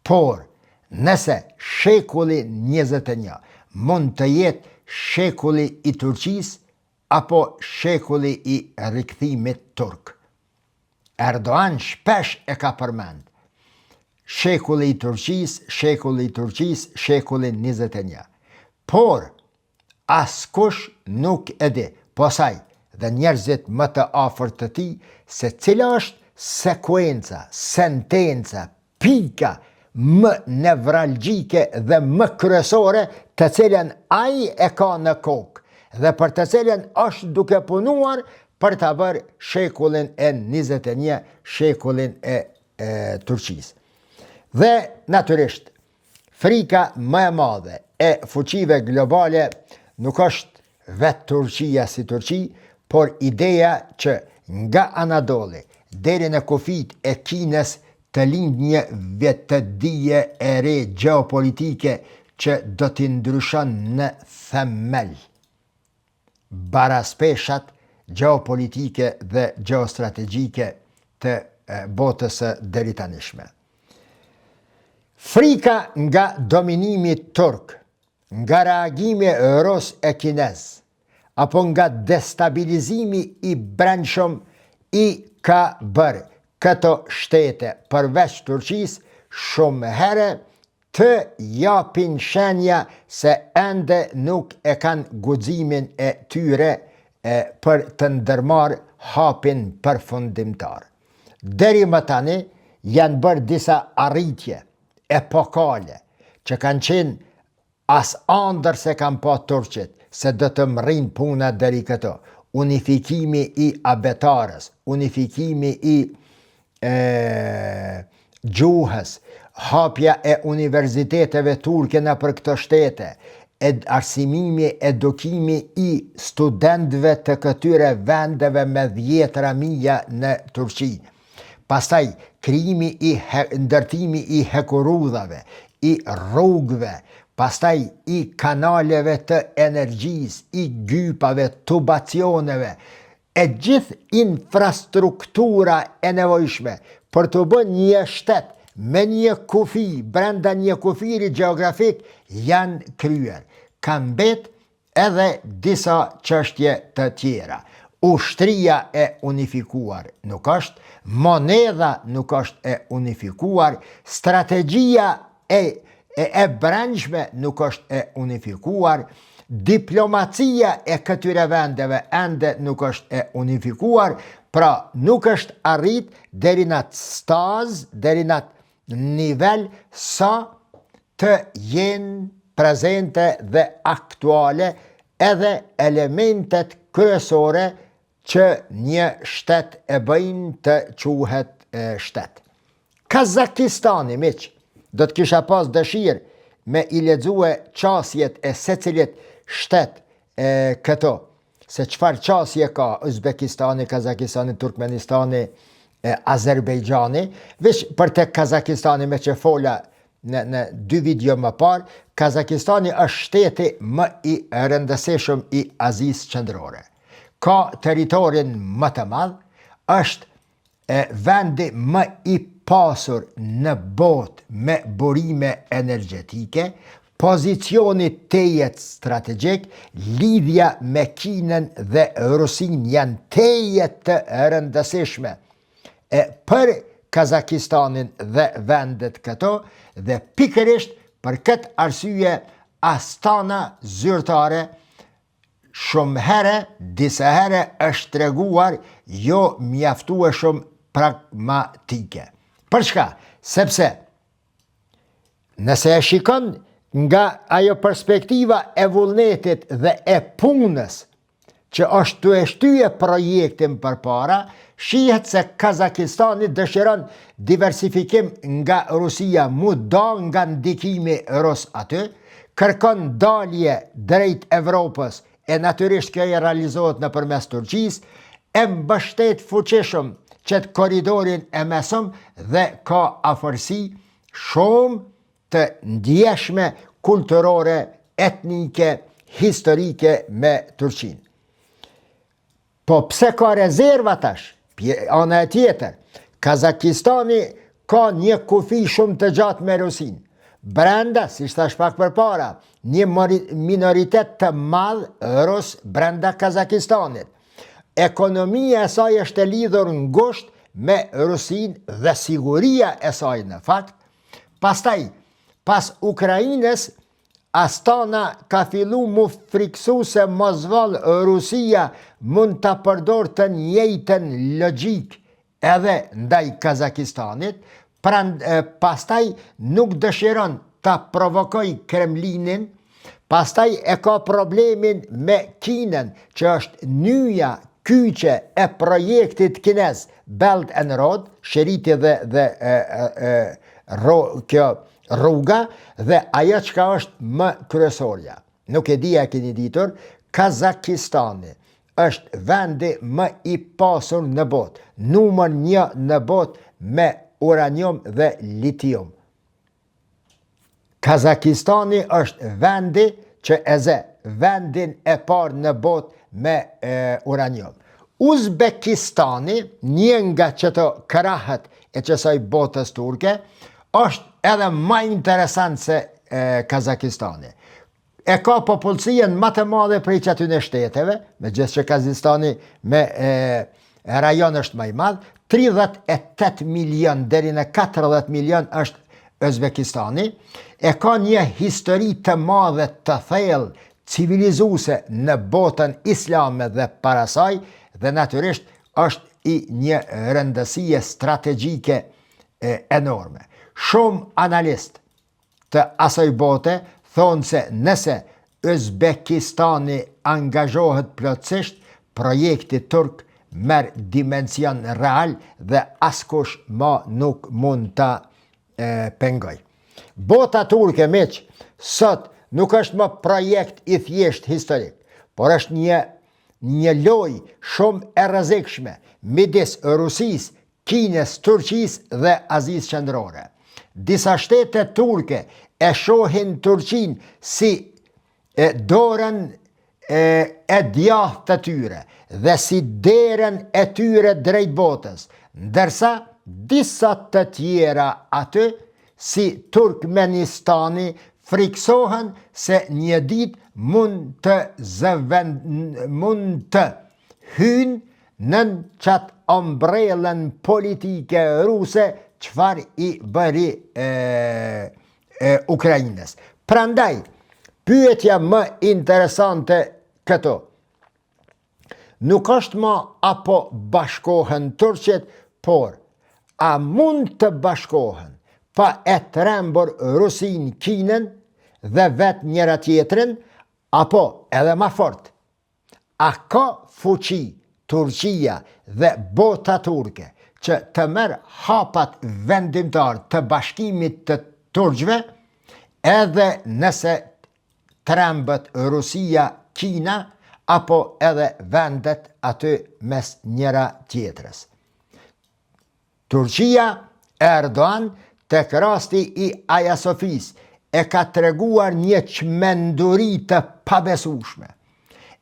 por nëse shekulli 21 mund të jetë shekulli i Turqisë apo shekulli i rikthimit turk. Erdogan shpesh e ka përmend shekulli i Turqisë, shekulli i Turqisë, shekulli 21. Por askush nuk e di, posaj dhe njerëzit më të afërt të tij, se cila është sekuenca, sentenca, pika më nevralgjike dhe më kryesore të cilën ai e ka në kokë dhe për të cilën është duke punuar për të bërë shekullin e 21, shekullin e Turqisë. Dhe natyrisht, frika më e madhe e fuqive globale nuk është vetë Turqia si Turqi, por ideja që nga Anadoli deri në kufit e Kinës të lind një vetëdije e re gjeopolitike që do t'i ndryshon në themel baraspeshat gjeopolitike dhe gjeostrategjike të botës së deritanishme. Frika nga dominimi turk, nga reagimi rus e kinez, apo nga destabilizimi i brendshëm i ka bërë këto shtete përveç Turqisë shumë herë të japin shenja se ende nuk e kanë guximin e tyre për të ndërmarrë hapin përfundimtar. Deri më tani janë bërë disa arritje epokale që kanë qenë as andër se kanë pa turqit, se do të mrin puna deri këto. Unifikimi i abetarës, unifikimi i gjuhës, hapja e universiteteve turke në për këto shtete, arsimimi, edukimi i studentëve të këtyre vendeve me 10 mijë në Turqi. Pastaj, krijimi ndërtimi i hekurudhave, i rrugëve, pastaj i kanaleve të energjisë, i gypave, tubacioneve, e gjithë infrastruktura e nevojshme për të bërë një shtet me një kufi, brenda një kufiri geografik, janë kryer. Kanë mbet edhe disa çështje të tjera. Ushtria e unifikuar nuk është, monedha nuk është e unifikuar, strategjia e brendshme nuk është e unifikuar, diplomacia e këtyre vendeve ende nuk është e unifikuar, pra nuk është arrit deri në atë staz, deri në atë nivel sa të jenë prezente dhe aktuale edhe elementet kryesore që një shtet e bëjnë të quhet shtet. Kazakistani, miq, do të kisha pas dëshirë me i lexue qasjet e secilit shtet këto, se çfarë qasje ka Uzbekistani, Kazakistani, Turkmenistani, Azerbejgjani, veç për të Kazakistani me që fola në 2 video më parë, Kazakistani është shteti më i rëndësishëm i Azisë Qendrore. Ka territorin më të madh, është vendi më i pasur në botë me burime energjetike, pozicioni tejet strategjik, lidhja me Kinën dhe Rusin janë tejet të rëndësishme për Kazakistanin dhe vendet këto, dhe pikërisht për këtë arsye Astana zyrtare shumë herë, disa herë është treguar jo mjaftueshëm pragmatike. Për çka? Sepse nëse e shikon nga ajo perspektiva e vullnetit dhe e punës që është të shtyje projektin përpara, shihet se Kazakistani dëshiron diversifikim nga Rusia, mu da nga ndikimi rus aty, kërkon dalje drejt Evropës, e natyrisht kjo e realizohet nëpërmes Turqisë, e mbështet fuqishëm qëtë koridorin e mesëm dhe ka afërsi shumë të ndjeshme kulturore, etnike, historike me Turqinë. Po pse ka rezerva tash? Ana e tjetër, Kazakistani ka një kufi shumë të gjatë me Rusin. Brenda, si thash pak përpara, një minoritet të madh rus brenda Kazakistanit. Ekonomia e saj është e lidhur ngushtë me Rusin dhe siguria e saj në fakt. Pastaj, pas Ukrainës, Astana ka fillu mu friksu se mosval Rusia mund të përdor të njëjtën logjik edhe ndaj Kazakistanit, pastaj nuk dëshiron të provokoj Kremlinin, pastaj e ka problemin me Kinën, që është nyja kyçe e projektit kinez Belt and Road, shëriti dhe kjo rruga, dhe ajo çka është më kryesorja. Nuk e di a keni ditur, Kazakistani është vendi më i pasur në botë, numër 1 në botë me uranium dhe litium. Kazakistani është vendi që vendin e parë në botë me uranium. Uzbekistani, një nga qëto krahët e qësaj botës turke, është edhe më interesant se Kazakistani. E ka popullsien më të madhe prej atyre shteteve, megjithëse që Kazakistani me rajon është më i madh, 38 milion deri në 40 milion është Uzbekistani, e ka një histori të madhe të thellë civilizuese në botën islame dhe parasaj, dhe natyrisht është i një rëndësie strategjike enorme. Shumë analist të asaj bote thonë se nëse Uzbekistani angazhohet plotësisht, projekti turk merr dimension real dhe askush ma nuk mund ta pengoj. Bota turke, miq, sot nuk është më projekt i thjesht historik, por është një lojë shumë e rrezikshme midis Rusisë, Kinës, Turqisë dhe Azisë Qendrore. Disa shtete turke e shohin Turqinë si dorën e djathtë të tyre dhe si derën e tyre drejt botës, ndërsa disa të tjera aty, si Turkmenistani, friksohen se një ditë mund të hynë nën qatë ombrellën politike ruse çfarë i bëri Ukrainës. Prandaj, pyetja më interesante këto. Nuk është ma apo bashkohen turqet, por a mund të bashkohen pa e trembur Rusin, Kinën dhe vetë njëra tjetrin, apo edhe ma fort? A ka fuqi Turqia dhe bota turke që të merr hapat vendimtar të bashkimit të turqve, edhe nëse trembët Rusia, Kina, apo edhe vendet aty mes njëra tjetrës? Turqia, Erdogan, tek rasti i Hagia Sofis, e ka treguar një çmenduri të pabesueshme.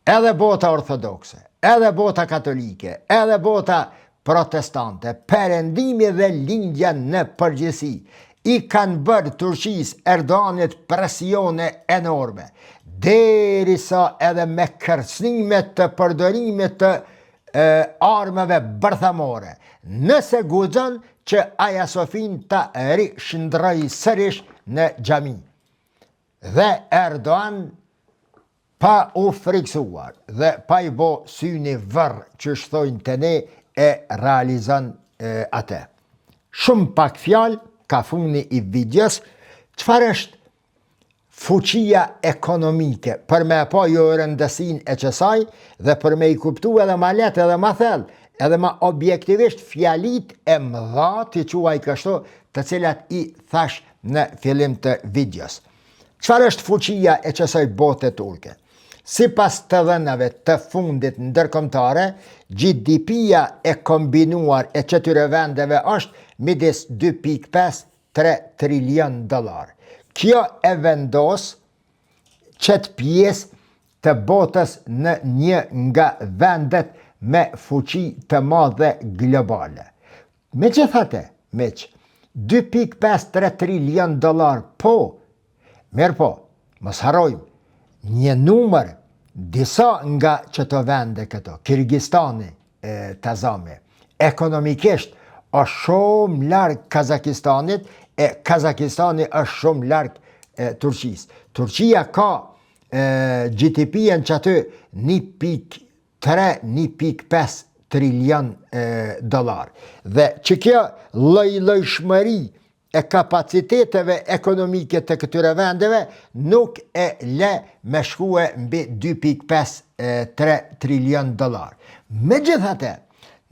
Edhe bota ortodokse, edhe bota katolike, edhe bota protestante, perëndimi dhe lindja në përgjithësi, i kanë bërë Turqisë, Erdoganit presione enorme, derisa edhe me kërcënimet të përdorimit të armëve bërthamore, nëse guxon që Hagia Sofin ta rishndroj sërish në xhami. Dhe Erdogan, pa u friksuar dhe pa i bo syni vërë që shthojnë të ne, e realizon atë. Shumë pak fjalë, ka funi i videos, çfarë është fuqia ekonomike, për me pa jo rëndësin e qësaj, dhe për me i kuptu edhe ma letë edhe ma thellë, edhe ma objektivisht fjalit e mëdha të quaj kështu, të cilat i thash në fillim të videos. Çfarë është fuqia e qësaj bote turke? Sipas të dhënave të fundit ndërkombëtare, GDP-ja e kombinuar e këtyre vendeve është midis 2.5-3 trilion dollar. Kjo e vendos qëtë pjesë të botës në një nga vendet me fuqi të madhe globale. Megjithatë, 2.5-3 trilion dollar, po, mirë po, mos harrojmë, një numër, disa nga qëto vende këto, Kirgistani, Tazami, ekonomikisht është shumë larg Kazakistanit, e Kazakistani është shumë larg Turqisë. Turqia ka GDP-n që aty 1.3-1.5 trilion dollar. Dhe që kjo lloj-llojshmëri e kapaciteteve ekonomike të këtyre vendeve nuk e le me shkue mbi 2.5-3 trilion dollar. Megjithatë,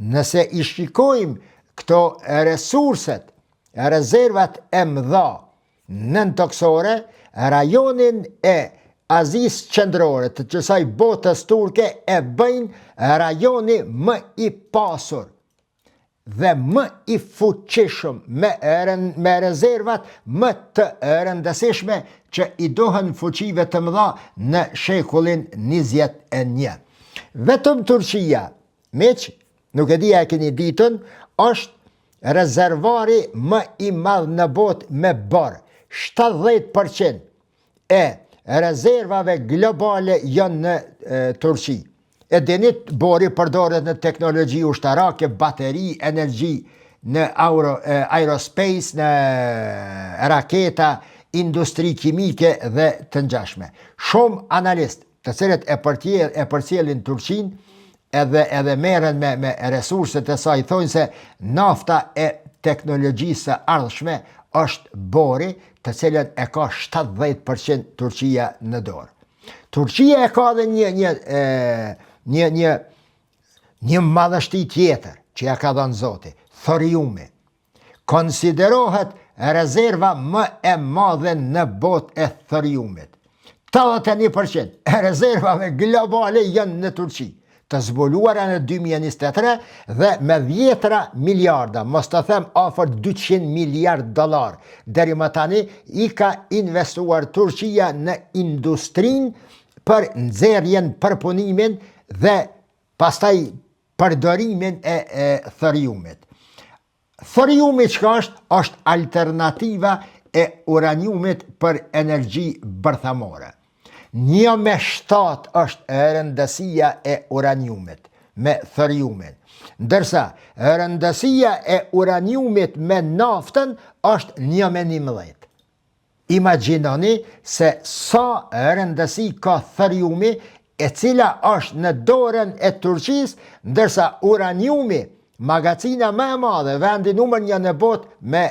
nëse i shikojmë këto resurset, rezervat e mëdha nëntoksore, rajonin e Azisë Qendrore, të kësaj botës turke, e bëjnë rajoni më i pasur dhe më i fuqishëm, me rezervat më të rëndësishme që i dohen fuqive të mëdha në shekullin 21. Vetëm Turqia, miq, nuk e dija e keni ditën, është rezervari më i madh në botë me borë. 70% e rezervave globale janë në Turqi. E dinit, bori përdoret në teknologji ushtarake, bateri, energji, në aerospace, në raketa, industri kimike dhe të ngjashme. Shumë analist të cilët e përcjellin Turqinë edhe merren me resurset e saj, thonë se nafta e teknologjisë së ardhshme është bori, të cilën e ka 70% Turqia në dorë. Turqia e ka edhe një madhështi tjetër që ja ka dhënë Zoti, thoriumi. Konsiderohet rezerva më e madhe në botë e thoriumit. 81% e rezervave globale janë në Turqi, të zbuluara në 2023 dhe me 10 miliarda, mos të them afër 200 miliard dollar, deri më tani i ka investuar Turqia në industrinë për nxjerrjen, përpunimin dhe pastaj përdorimin e thoriumit. Thoriumi çka është alternativa e uraniumit për energji bërthamore. 1/7 është rëndësia e uraniumit me thoriumin, ndërsa rëndësia e uraniumit me naftën është 1/11. Imagjinoni se sa rëndësi ka thoriumi, e cila është në dorën e Turqisë, ndërsa uraniumi, magazina më e madhe, vendi numër 1 në botë me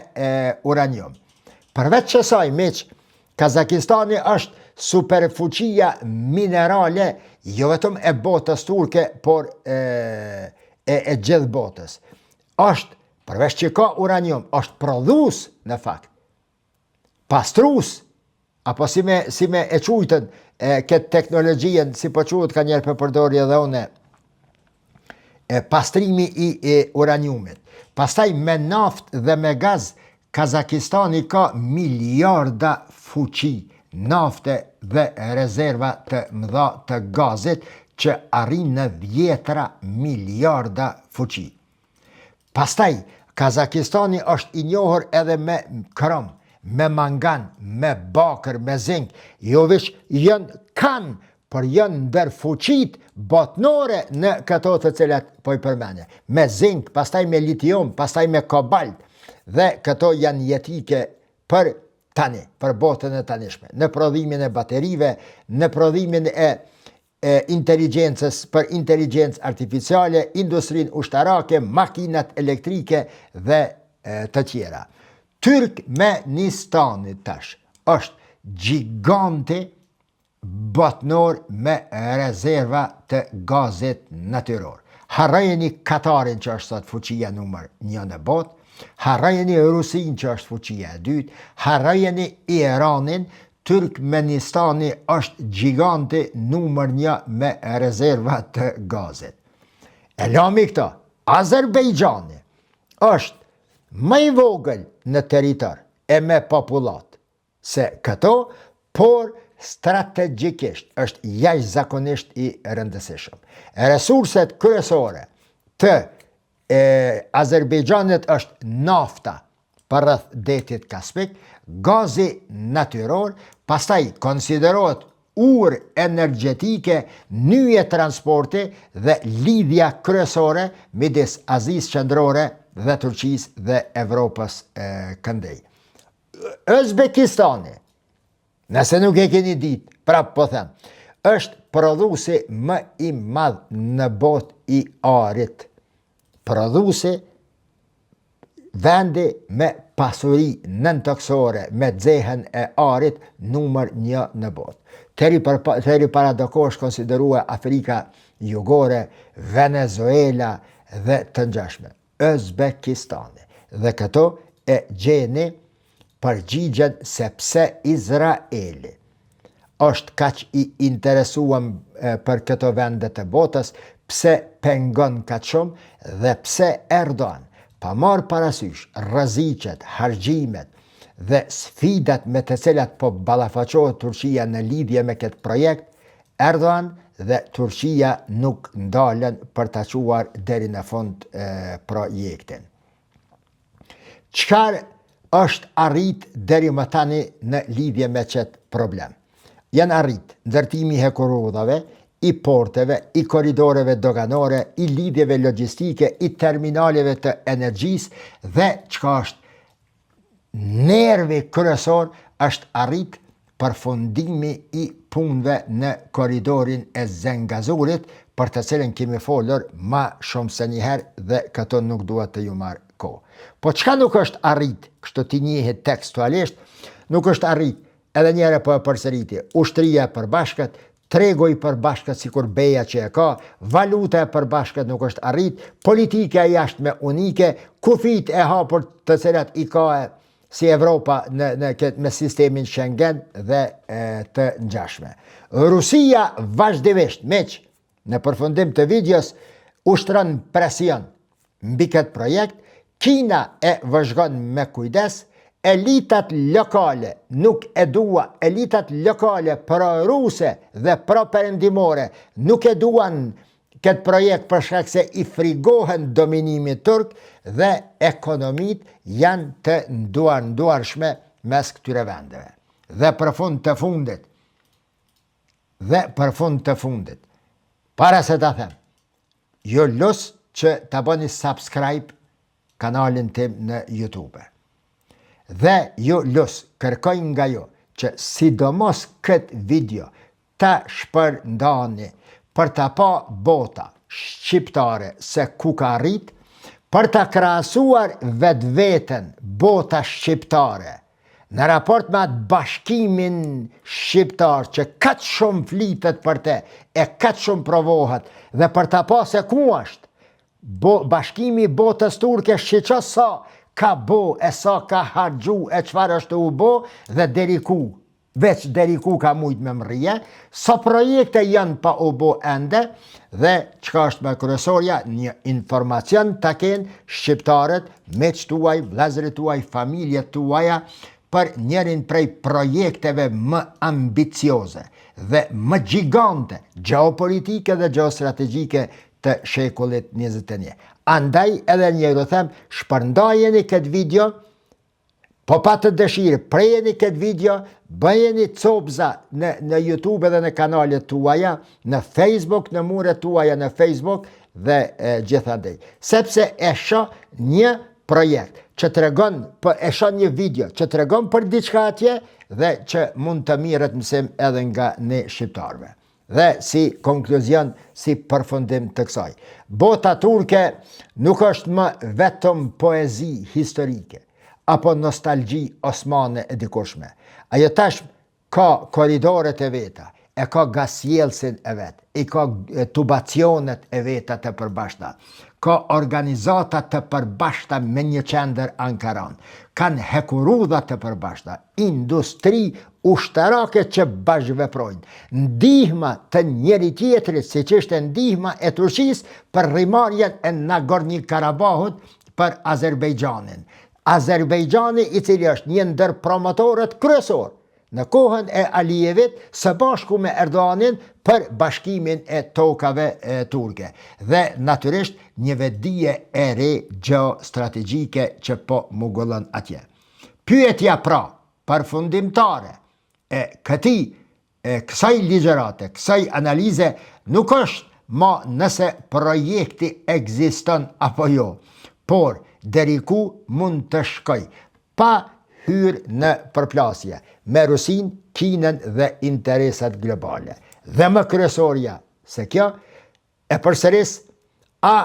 uranium. Përveç kësaj, miq, Kazakistani është superfuqia minerale, jo vetëm e botës turke, por e gjithë botës. Është, përveç që ka uranium, është prodhues në fakt, pastrues, apo si me e quajtën këtë teknologjien, si po quhet ka njerë për përdorje edhe une, pastrimi i uraniumit. Pastaj me naft dhe me gaz, Kazakistani ka miliarda fuqi, nafte dhe rezerva të mëdha të gazit që arrin në 10 miliarda fuqi. Pastaj, Kazakistani është i njohur edhe me krom, me mangan, me bakër, me zink, jo veç janë kanë, por janë ndër fuqit botnore në këto të cilat po i përmendje. Me zink, pastaj me litium, pastaj me kobalt, dhe këto janë jetike për tani, për botën e tanishme, në prodhimin e baterive, në prodhimin e inteligjencës, për inteligjencë artificiale, industrinë ushtarake, makinat elektrike dhe të tjera. Turkmenistani tash është gjiganti botnor me rezerva të gazit natyror. Harrojeni Katarin që është sot fuqia numër 1 në botë, harrojeni Rusin që është fuqia e dytë, harrojeni Iranin. Turkmenistani është gjiganti numër 1 me rezerva të gazit. E lami këto, Azerbejgjani është më i vogël në territor e me popullat se këto, por strategjikisht është jashtëzakonisht i rëndësishëm. Resurset kryesore të Azerbejgjanit është nafta për rreth detit Kaspik, gazi natyror, pastaj konsiderohet urë energjetike, nyje transporti dhe lidhja kryesore midis Azisë Qendrore dhe Turqisë dhe Evropës këndej. Özbekistani, nëse nuk e keni ditë, prapë po them, është prodhuesi më i madh në botë i arit. Prodhuesi, vendi me pasuri nëntoksore, me xehen e arit numër 1 në botë. Teri para doko është konsiderua Afrika Jugore, Venezuela dhe të ngjashme. Özbekistani. Dhe këto e gjeni përgjigjen se pse Izraeli është kaq i interesuar për këto vende të botës, pse pengon kaq shumë dhe pse Erdogan, pa marrë parasysh rreziqet, harxhimet dhe sfidat me të cilat po ballafaqohet Turqia në lidhje me këtë projekt, Erdogan dhe Turqia nuk ndalen për ta çuar deri në fund projektin. Çfarë është arrit deri më tani në lidhje me këtë problem? Janë arrit ndërtimi i hekurudhave, i porteve, i koridoreve doganore, i lidhjeve logjistike, i terminaleve të energjisë dhe çka është nervi kryesor është arrit përfundimi i punëve në koridorin e Zengazurit, për të cilën kemi folur ma shumë se njëherë dhe këto nuk duhet të ju marrë kohë. Po çka nuk është arrit, kështu t'i njihet tekstualisht, nuk është arrit, edhe njëre po e përsëriti, ushtria e përbashkët, trego i përbashkët sikur beja që e ka, valuta e përbashkët nuk është arrit, politika e jashtme unike, kufit e hapur të cilat i ka si Evropa me sistemin Schengen dhe të ngjashme. Rusia vazhdimisht, meq, në përfundim të videos, ushtron presion mbi këtë projekt, Kina e vëzhgon me kujdes, elitat lokale nuk e dua, elitat lokale pro-ruse dhe pro-perëndimore nuk e duan këtë projekt për shkak se i frigohen dominimit turk dhe ekonomit janë të nduarshme mes këtyre vendeve. Dhe për fund të fundit, para se ta them, ju lus që ta bëni subscribe kanalin tim në YouTube. Dhe ju lus, kërkoj nga ju që sidomos këtë video ta shpërndani për ta pa bota shqiptare se ku ka rrit, për ta krahasuar vetveten bota shqiptare në raport me atë bashkimin shqiptar që kaq shumë flitet për te, e kaq shumë provohet, dhe për ta pa se ku është bashkimi botës turke, shqiqa sa ka bo, e sa ka hargju, e çfarë është u bo, dhe deri ku, veç deri ku ka mujt me mrije, sa projekte janë pa u bo ende, dhe çka është me kryesorja, një informacion të kenë shqiptarët, meq tuaj, vllezërit tuaj, familjet tuaja, për njërin prej projekteve më ambicioze dhe më gjigante, geopolitike dhe geostrategjike të shekullit 21. Andaj edhe një do them, shpërndajeni këtë video, po pa të dëshirë, prejeni këtë video, bëjeni copza në YouTube dhe në kanalet tuaja, në Facebook, në muret tuaja në Facebook dhe gjithandej. Sepse e shoh një projekt që të regon, e shoh një video që të regon për diçka atje dhe që mund të mirët mësim edhe nga ne shqiptarve. Dhe si konkluzion, si përfundim të kësaj, bota turke nuk është më vetëm poezi historike apo nostalgji osmane e dikushme. Ajo tash ka koridoret e veta, e ka gasjelsin e vet, i ka tubacionet e veta të përbashkëta, ka organizata të përbashkëta me një qendër Ankaran, kanë hekurudha të përbashkëta, industri ushtarake që bashkëveprojnë, ndihma të njëri tjetrit, siç ishte ndihma e Turqisë për rrimarrjen e Nagorno-Karabahut për Azerbejxhanin. Azerbejxhani, i cili është një ndër promotorët kryesor në kohën e Alijevit, së bashku me Erdoganin për bashkimin e tokave turke. Dhe natyrisht një vetdije e re geostrategjike që po mugullon atje. Pyetja pra, përfundimtare e kësaj ligjërate, kësaj analize, nuk është ma nëse projekti ekziston apo jo, por deri ku mund të shkoj, pa hyrë në përplasje me Rusin, Kinën dhe interesat globale. Dhe më kryesorja se kjo, e përsëris, a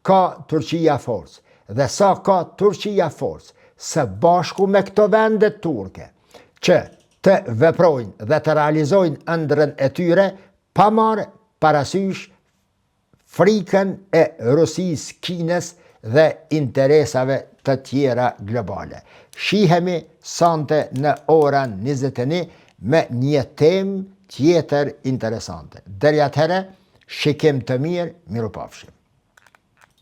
ka Turqia forcë dhe sa ka Turqia forcë së bashku me këto vendet turke që të veprojnë dhe të realizojnë ëndrrën e tyre pa marrë parasysh frikën e Rusisë, Kinës dhe interesave të tjera globale. Shihemi sante në orën 21 me një temë tjetër interesante. Deri atëherë, shikim të mirë, mirupafshim.